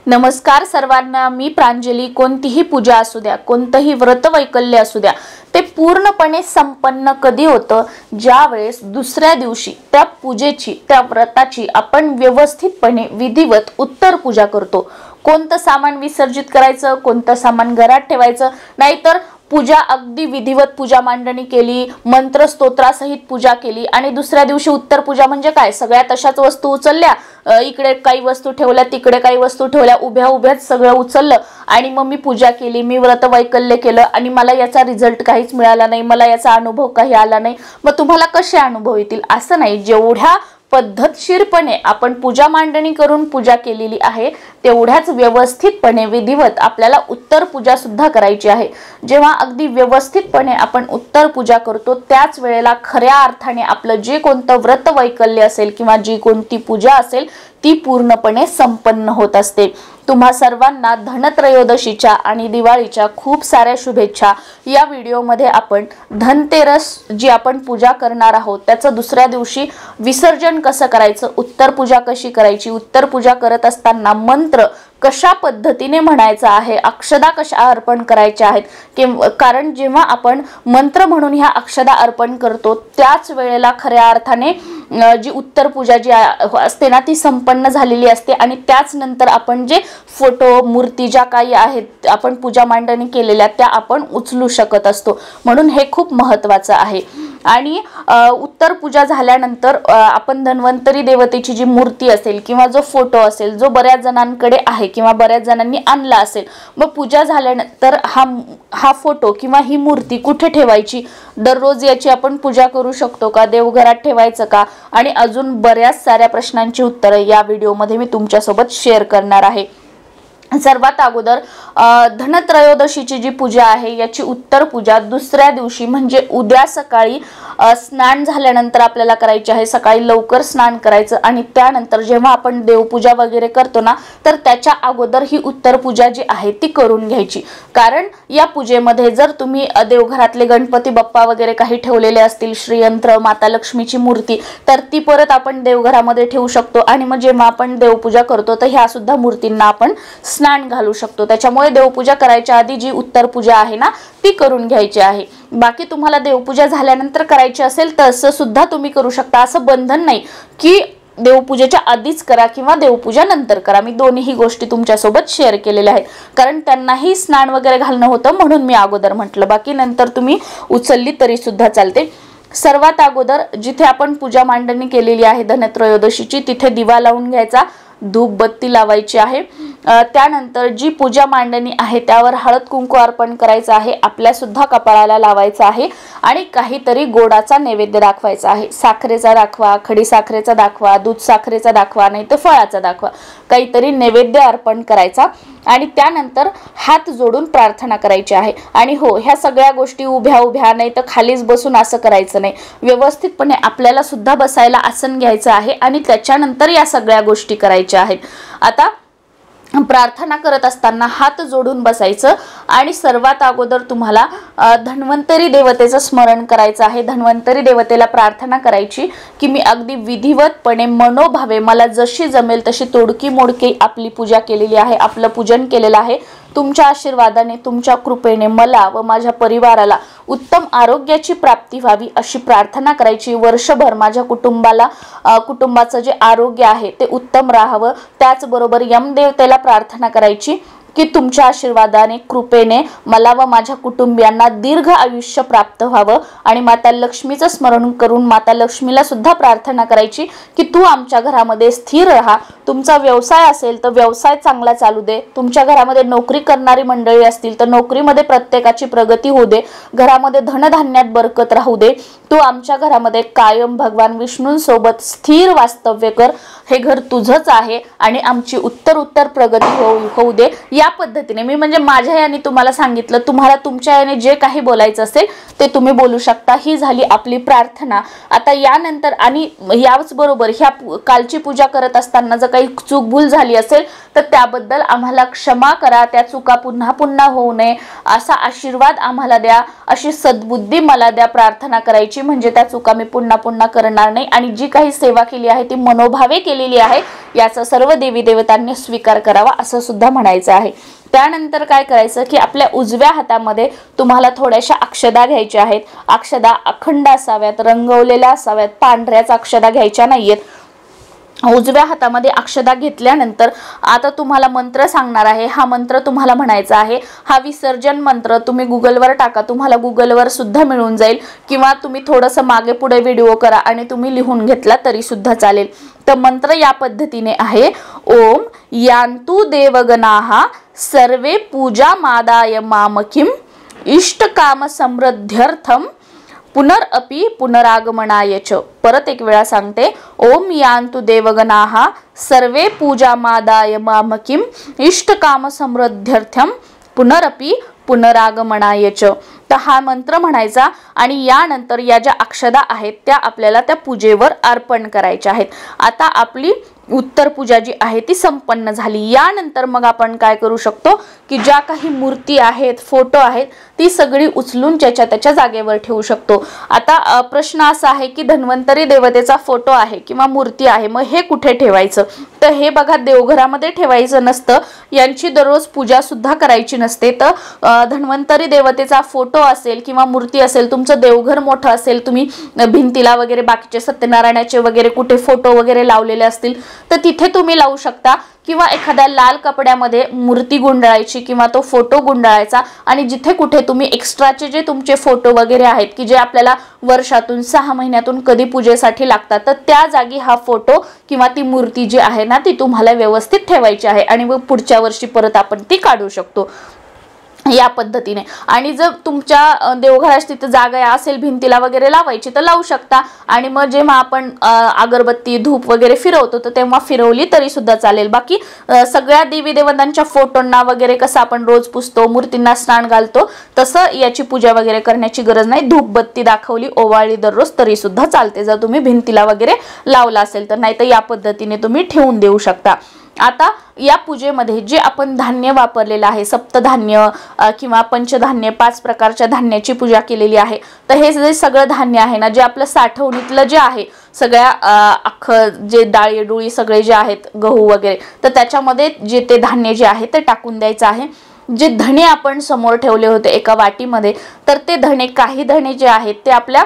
नमस्कार सर्वांना, मी प्रांजली. कोणतीही पूजा असू द्या, कोणतंही व्रत वैकल्य असू द्या, ते पूर्णपणे संपन्न कधी होतं? ज्यावेळेस दुसऱ्या दिवशी त्या पूजेची, त्या व्रताची आपण व्यवस्थितपणे विधिवत उत्तर पूजा करतो. कोणतं सामान विसर्जित करायचं, कोणतं सामान घरात ठेवायचं, नाहीतर पूजा अगदी विधिवत पूजा मांडणी केली, मंत्र स्तोत्रासहित पूजा केली आणि दुसऱ्या दिवशी उत्तर पूजा म्हणजे काय? सगळ्या तशाच वस्तू उचलल्या, इकडे काही वस्तू ठेवल्या, तिकडे काही वस्तू ठेवल्या, उभ्या उभ्याच सगळं उचललं आणि मग मी पूजा केली, मी व्रत वैकल्य केलं आणि मला याचा रिझल्ट काहीच मिळाला नाही, मला याचा अनुभव काही आला नाही. मग तुम्हाला कसे अनुभव येतील? असं नाही. जेवढ्या पद्धतशीरपणे आपण पूजा मांडणी करून पूजा केलेली आहे, तेवढ्याच व्यवस्थितपणे विधिवत आपल्याला उत्तर पूजा सुद्धा करायची आहे. जेव्हा अगदी व्यवस्थितपणे आपण उत्तर पूजा करतो, त्याच वेळेला खऱ्या अर्थाने आपलं जे कोणतं व्रत वैकल्य असेल किंवा जी कोणती पूजा असेल ती पूर्णपणे संपन्न होत असते. तुम्हा सर्वांना धनत्रयोदशीच्या आणि दिवाळीच्या खूप साऱ्या शुभेच्छा. या व्हिडिओमध्ये आपण धनतेरस जी आपण पूजा करणार आहोत त्याचं दुसऱ्या दिवशी विसर्जन कसं करायचं, उत्तर पूजा कशी करायची, उत्तर पूजा करत असताना मंत्र कशा पद्धतीने म्हणायचा आहे, अक्षदा कशा अर्पण करायच्या आहेत, कारण जेव्हा आपण मंत्र म्हणून ह्या अक्षदा अर्पण करतो त्याच वेळेला खऱ्या अर्थाने जी उत्तर पूजा जी असते ना ती संपन्न झालेली असते आणि त्याच नंतर आपण जे फोटो मूर्ती ज्या काही आहेत आपण पूजा मांडणी केलेल्या त्या आपण उचलू शकत असतो. म्हणून हे खूप महत्त्वाचं आहे. आणि उत्तर पूजा झाल्यानंतर आपण धन्वंतरी देवतेची जी मूर्ती असेल किंवा जो फोटो असेल जो बऱ्याच जणांकडे आहे किंवा बऱ्याच जणांनी आणला असेल, मग पूजा झाल्यानंतर हा फोटो किंवा ही मूर्ती कुठे ठेवायची, दररोज याची आपण पूजा करू शकतो का, देवघरात ठेवायचं का, आणि अजून बऱ्याच साऱ्या प्रश्नांची उत्तरं या व्हिडिओमध्ये मी तुमच्यासोबत शेअर करणार आहे. सर्वात अगोदर धनत्रयोदशीची जी पूजा आहे याची उत्तर पूजा दुसऱ्या दिवशी म्हणजे उद्या सकाळी स्नान झाल्यानंतर आपल्याला करायची आहे. सकाळी लवकर स्नान करायचं आणि त्यानंतर जेव्हा आपण देवपूजा वगैरे करतो ना तर त्याच्या अगोदर ही उत्तर पूजा जी आहे ती करून घ्यायची. कारण या पूजेमध्ये जर तुम्ही देवघरातले गणपती बाप्पा वगैरे काही ठेवलेले असतील, श्रीयंत्र, माता लक्ष्मीची मूर्ती, तर ती परत आपण देवघरामध्ये ठेवू शकतो आणि मग जेव्हा आपण देवपूजा करतो तर ह्या सुद्धा मूर्तींना आपण स्नान घालू शकतो. त्याच्यामुळे देवपूजा करायच्या आधी जी उत्तर पूजा आहे ना ती करून घ्यायची आहे. बाकी तुम्हाला देवपूजा झाल्यानंतर करायची असेल तसं सुद्धा तुम्ही करू शकता. असं बंधन नाही की देवपूजेच्या आधीच करा किंवा देवपूजा नंतर करा. मी दोन्ही गोष्टी तुमच्यासोबत शेअर केलेल्या आहेत कारण त्यांनाही स्नान वगैरे घालणं होतं म्हणून मी अगोदर म्हटलं. बाकी नंतर तुम्ही उचलली तरी सुद्धा चालते. सर्वात अगोदर जिथे आपण पूजा मांडणी केलेली आहे धनत्रयोदशीची तिथे दिवा लावून घ्यायचा, धूप बत्ती लावायची आहे. त्यानंतर जी पूजा मांडणी आहे त्यावर हळद कुंकू अर्पण करायचं आहे, आपल्या सुद्धा कपाळाला लावायचं आहे आणि काहीतरी गोडाचा नैवेद्य दाखवायचा आहे. साखरेचा दाखवा, खडी साखरेचा दाखवा, दूध साखरेचा दाखवा, नाही तर फळाचा दाखवा, काहीतरी नैवेद्य अर्पण करायचा आणि त्यानंतर हात जोडून प्रार्थना करायची आहे. आणि हो, ह्या सगळ्या गोष्टी उभ्या उभ्या नाही तर खालीच बसून असं करायचं नाही. व्यवस्थितपणे आपल्याला सुद्धा बसायला आसन घ्यायचं आहे आणि त्याच्यानंतर या सगळ्या गोष्टी करायच्या आहेत. आता प्रार्थना करत असताना हात जोडून बसायचं आणि सर्वात अगोदर तुम्हाला धन्वंतरी देवतेचं स्मरण करायचं आहे. धन्वंतरी देवतेला प्रार्थना करायची की मी अगदी विधिवतपणे मनोभावे मला जशी जमेल तशी तोडकी मोडकी आपली पूजा केलेली आहे, आपलं पूजन केलेलं आहे. तुमच्या आशीर्वादाने, तुमच्या कृपेने मला व माझ्या परिवाराला उत्तम आरोग्याची प्राप्ती व्हावी अशी प्रार्थना करायची. वर्षभर माझ्या कुटुंबाचं जे आरोग्य आहे ते उत्तम राहावं. त्याचबरोबर यमदेवतेला प्रार्थना करायची की तुमच्या आशीर्वादाने, कृपेने मला व माझ्या कुटुंबियांना दीर्घ आयुष्य प्राप्त व्हावं. आणि माता लक्ष्मीचं स्मरण करून माता लक्ष्मीला सुद्धा प्रार्थना करायची की तू आमच्या घरामध्ये स्थिर राहा. तुमचा व्यवसाय असेल तर व्यवसाय चांगला चालू दे. तुमच्या घरामध्ये नोकरी करणारी मंडळी असतील तर नोकरीमध्ये प्रत्येकाची प्रगती होऊ दे. घरामध्ये धनधान्यात बरकत राहू दे. तू आमच्या घरामध्ये कायम भगवान विष्णूंसोबत स्थिर वास्तव्य कर. हे घर तुझंच आहे आणि आमची उत्तर प्रगती होऊ दे. या पद्धतीने मी म्हणजे माझ्या याने तुम्हाला सांगितलं. तुम्हाला तुमच्या याने जे काही बोलायचं असेल ते तुम्ही बोलू शकता. ही झाली आपली प्रार्थना. आता यानंतर आणि याच बरोबर ह्या कालची पूजा करत असताना जर काही चूक भूल झाली असेल तर त्याबद्दल आम्हाला क्षमा करा. त्या चुका पुन्हा होऊ नये असा आशीर्वाद आम्हाला द्या, अशी सद्बुद्धी मला द्या प्रार्थना करायची करायची, म्हणजे त्या चुका मी पुन्हा पुन्हा करणार नाही आणि जी काही सेवा केली आहे ती मनोभावे केलेली आहे याचा सर्व देवी देवतांनी स्वीकार करावा असं सुद्धा म्हणायचं आहे। त्यानंतर काय करायचं की आपल्या उजव्या हातामध्ये तुम्हाला थोड्याशा अक्षदा घ्यायच्या आहेत। अक्षदा अखंड असाव्यात, रंगवलेल्या असाव्यात, पांढऱ्याच अक्षदा घ्यायच्या नाहीयेत। उजव्या हातामध्ये अक्षदा घेतल्यानंतर आता तुम्हाला मंत्र सांगणार आहे। हा मंत्र तुम्हाला म्हणायचा आहे। हा विसर्जन मंत्र तुम्ही गुगलवर टाका, तुम्हाला गुगलवर सुद्धा मिळून जाईल किंवा तुम्ही थोडंसं मागे पुढे व्हिडिओ करा आणि तुम्ही लिहून घेतला तरी सुद्धा चालेल। तर मंत्र या पद्धतीने आहे, ओम यान्तु देवगणाः सर्वे पूजा मादाय मामकिम इष्टकाम समृद्ध्यर्थम पुनरअपि पुनरागमनाय च। परत एक वेळा सांगते, ओम यान्तु देवगणाः सर्वे पूजामादाय मामकिम इष्टकाम समृद्ध्यर्थम पुनरअपि पुनरागमनाय च। तर हा मंत्र म्हणायचा आणि यानंतर या ज्या अक्षदा आहेत त्या आपल्याला त्या पूजेवर अर्पण करायच्या आहेत। आता आपली उत्तर पूजा जी आहे ती संपन्न झाली। यानंतर मग आपण काय करू शकतो की ज्या काही मूर्ती आहेत, फोटो आहेत, ती सगळी उचलून त्याच्या जागेवर ठेवू शकतो। आता प्रश्न असा आहे की धन्वंतरी देवतेचा फोटो आहे किंवा मूर्ती आहे, मग हे कुठे ठेवायचं? तर हे बघा, देवघरामध्ये ठेवायचं नसतं, यांची दररोज पूजा सुद्धा करायची नसते। तर धन्वंतरी देवतेचा फोटो असेल किंवा मूर्ती असेल, तुमचं देवघर मोठं असेल, तुम्ही भिंतीला वगैरे बाकीचे सत्यनारायणाचे वगैरे कुठे फोटो वगैरे लावलेले असतील तर तिथे तुम्ही लावू शकता किंवा एखाद्या लाल कपड्यामध्ये मूर्ती गुंडाळायची किंवा तो फोटो गुंडाळायचा आणि जिथे कुठे तुम्ही एक्स्ट्राचे जे तुमचे फोटो वगैरे आहेत की जे आपल्याला वर्षातून 6 महिन्यातून कधी पूजेसाठी लागतात, तर त्या जागी हा फोटो किंवा ती मूर्ती जी आहे ना ती तुम्हाला व्यवस्थित ठेवायची आहे आणि मग पुढच्या वर्षी परत आपण ती काढू शकतो या पद्धतीने। आणि जर तुमच्या देवघरात तिथे जागा असेल भिंतीला वगैरे लावायची तर लावू शकता आणि मग जेव्हा आपण अगरबत्ती धूप वगैरे फिरवतो तर तेव्हा फिरवली तरी सुद्धा चालेल। बाकी सगळ्या देवी देवतांच्या फोटोंना वगैरे कसं आपण रोज पुसतो, मूर्तींना स्नान घालतो, तसं याची पूजा वगैरे करण्याची गरज नाही। धूपबत्ती दाखवली, ओवाळली दररोज तरी सुद्धा चालते जर तुम्ही भिंतीला वगैरे लावला असेल तर, नाही तर या पद्धतीने तुम्ही ठेवून देऊ शकता। आता या पूजेमध्ये जे आपण धान्य वापरलेलं आहे, सप्तधान्य किंवा पंचधान्य, 5 प्रकारच्या धान्याची पूजा केलेली आहे। तर हे जे सगळं धान्य आहे ना, जे आपलं साठवणीतलं जे आहे सगळ्या अख्खं जे डाळी डुळी सगळे जे आहेत, गहू वगैरे, तर त्याच्यामध्ये जे ते धान्य जे आहे ते टाकून द्यायचं आहे। जे धणे आपण समोर ठेवले होते एका वाटीमध्ये, तर ते धणे, काही धणे जे आहेत ते आपल्या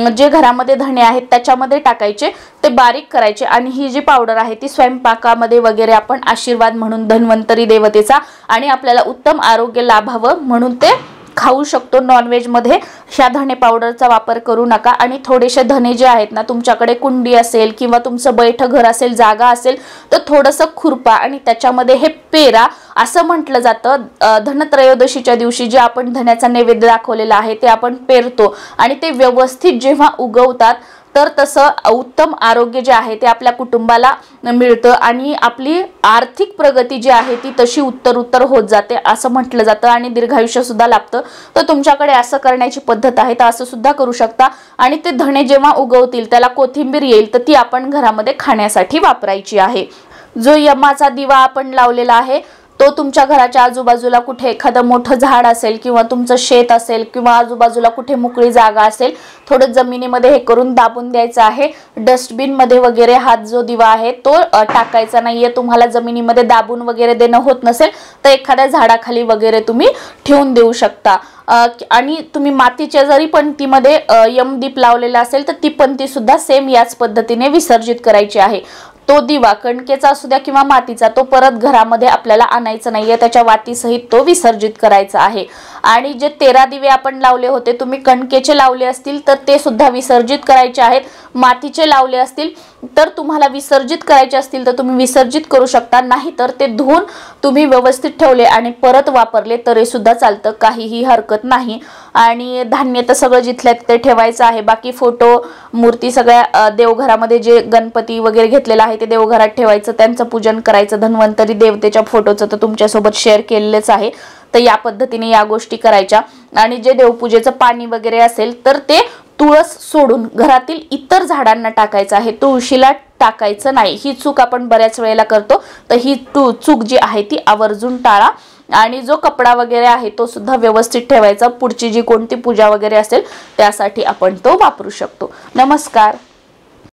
जे घरामध्ये धणे आहेत त्याच्यामध्ये टाकायचे, ते बारीक करायचे आणि ही जी पावडर आहे ती स्वयंपाकामध्ये वगैरे आपण आशीर्वाद म्हणून धन्वंतरी देवतेचा आणि आपल्याला उत्तम आरोग्य लाभावं म्हणून ते खाऊ शकतो। नॉनव्हेज मध्ये ह्या धणे पावडरचा वापर करू नका आणि थोडेसे धणे जे आहेत ना, तुमच्याकडे कुंडी असेल किंवा तुमचं बैठ घर असेल, जागा असेल, तर थोडंसं खुरपा आणि त्याच्यामध्ये हे पेरा। असं म्हटलं जातं धनत्रयोदशीच्या दिवशी जे आपण धण्याचा नैवेद्य दाखवलेला आहे ते आपण पेरतो आणि ते व्यवस्थित जेव्हा उगवतात तर तसं उत्तम आरोग्य जे आहे ते आपल्या कुटुंबाला मिळतं आणि आपली आर्थिक प्रगती जी आहे ती तशी उत्तर होत जाते असं म्हटलं जातं आणि दीर्घायुष्य सुद्धा लाभतं। तर तुमच्याकडे असं करण्याची पद्धत आहे तर असं सुद्धा करू शकता आणि ते धणे जेव्हा उगवतील त्याला कोथिंबीर येईल तर ती आपण घरामध्ये खाण्यासाठी वापरायची आहे। जो यमाचा दिवा आपण लावलेला आहे तो तुमच्या घराच्या आजूबाजूला कुठे एखादं मोठं झाड असेल किंवा तुमचं शेत असेल किंवा आजूबाजूला कुठे मोकळी जागा असेल, थोडं जमिनीमध्ये हे करून दाबून द्यायचं आहे। डस्टबिन मध्ये वगैरे हा जो दिवा आहे तो टाकायचा नाहीये। तुम्हाला जमिनीमध्ये दाबून वगैरे देणं होत नसेल तर एखाद्या झाडाखाली वगैरे तुम्ही ठेवून देऊ शकता। आणि तुम्ही मातीच्या जरी पणतीमध्ये यमदीप लावलेला असेल तर ती पणती सुद्धा सेम याच पद्धतीने विसर्जित करायची आहे। तो दिवा कणकेचा असू द्या किंवा मातीचा, तो परत घरामध्ये आपल्याला आणायचा नाहीये, त्याच्या वातीसहित तो विसर्जित करायचा आहे। आणि जे 13 दिवे आपण लावले होते, तुम्ही कणकेचे लावले असतील तर ते सुद्धा विसर्जित करायचे आहेत, मातीचे लावले असतील तर तुम्हाला विसर्जित करायचे असतील तर तुम्ही विसर्जित करू शकता, नाही तर ते धुवून तुम्ही व्यवस्थित ठेवले आणि परत वापरले तरी सुद्धा चालतं, काहीही हरकत नाही। आणि धान्य तर सगळं जिथल्या तिथे ठेवायचं आहे। बाकी फोटो मूर्ती सगळ्या देवघरामध्ये जे गणपती वगैरे घेतलेला आहे ते देवघरात ठेवायचं, त्यांचं पूजन करायचं। धन्वंतरी देवतेच्या फोटोचं तर तुमच्यासोबत शेअर केलेलंच आहे, तर या पद्धतीने या गोष्टी करायच्या। आणि जे देवपूजेचं पाणी वगैरे असेल तर ते तुळस सोडून घरातील इतर झाडांना टाकायचं आहे, तुळशीला टाकायचं नाही। ही चूक आपण बऱ्याच वेळेला करतो, तर ही चूक जी आहे ती आवर्जून टाळा। आणि जो कपडा वगैरे आहे तो सुद्धा व्यवस्थित ठेवायचा, पुढची जी कोणती पूजा वगैरे असेल त्यासाठी आपण तो वापरू शकतो. नमस्कार.